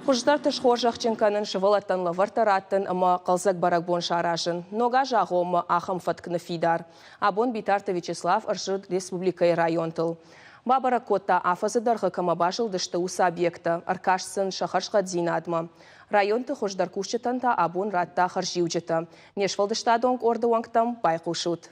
Хуждар тышхор жақчынканын шывылаттан лавартараттын ама қалзак баракбон шарашын. Нога жағомы ахым фаткны фидар. Абон Битарта Вячеслав Аршид Республикай районтыл. Бабара котта афазыдарғы камабашыл дышты уса объекта. Аркашсын шахаршға дзинадма. Районты хуждар кушчытанта абон ратта харжиуджыта. Нешвалдыштадонг орды вангтам байқушут.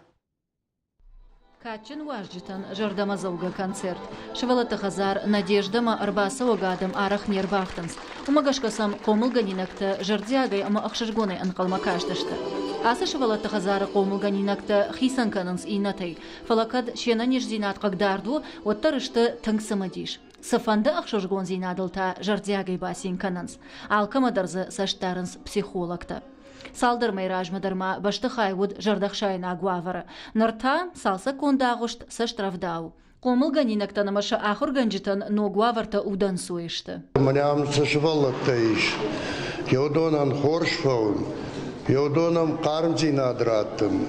Качын важжитан жардамазылга концерт. Шывалаты хазар надеждама арбаса огадам арах нербахтанс. Умагашкасам комылганинакта жардиагай ама ахшыргонай анқалма каждашты. Асы шывалаты хазары комылганинакта хисанканынс инатай. Фалакад шена неждинат қагдарду оттарышты тыңсымадиш. Сафанды ахшыргон зинадылта жардиагай басин кананс. Алкамадарзы саштарынс психологта. Салдырмай ражмадарма башты хайвуд жардахшайна агуавара. Нарта салса кондағышт саштравдау. Комылганинактан маша ахурганжитан но гуаварта удан суешты. Маням сашваллатта иш. Йодонан хоршфаун. Йодонам кармзинадратым.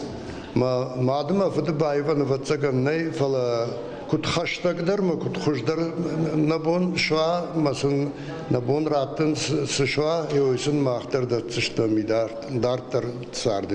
Мадыма футбайван ватсаганнай фала кут хаштагдар ма кут хуждар набон шва масын набон раттын сышва йойсын махтарда цышта мидар дартар царды.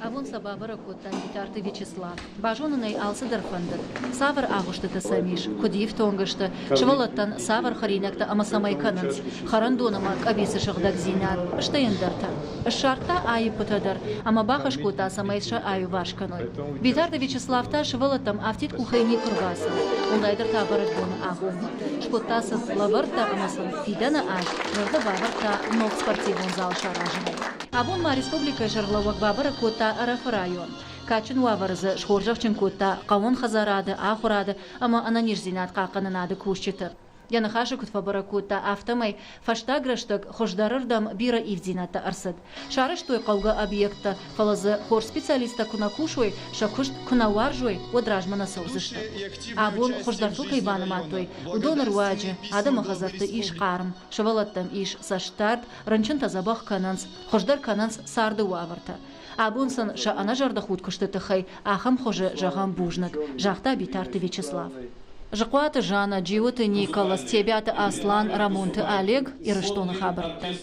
Авон сабабара коттан Битарта Вячеслав. Бажонынай алсыдар фандык. Савар агушты тасамиш, кудиев тонгышты. Швалаттан савар харинакта амасамай кананс. Харандонама кабисы шагдак зинар. Штайндарта. Шарта айы путадар. Ама бахаш кота самайша айы вашканой. Битарта Вячеславта швалаттам автит кухайни кургасы. Ундайдар табарыгон агум. Шкоттасыз лаварта амасан фидана аш. Жырда баварта ног спортивон зал шаражный. Абон ма республика жарлавак бабара кота араф район. Качын уаварызы шхоржавчын кота қауын хазарады, ахурады, ама ананиш зинат қақынынады кушчыты. Яны хашы күтфабара кота автомай фаштаграштык хождарырдам бира ивзината арсыд. Шарыш той қауға объекта фалазы хор специалиста кунакушой, шакушт кунаваржой одражмана саузышты. Абон хождарту хайбаным аттой, удоныр уаджы, адама хазарты иш қарым, шавалаттам иш саштарт, ранчын тазабах кананс, хождар кананс сарды уаварта. Абонсан ша ана жарда худ кышты тыхай, ахам хожы жағам бужнак, жақта Битарта Вячеслав. Жықуаты Жана, Джиоты Николас, Тебяты Аслан, Рамонты Олег и Рыштоны хабарты.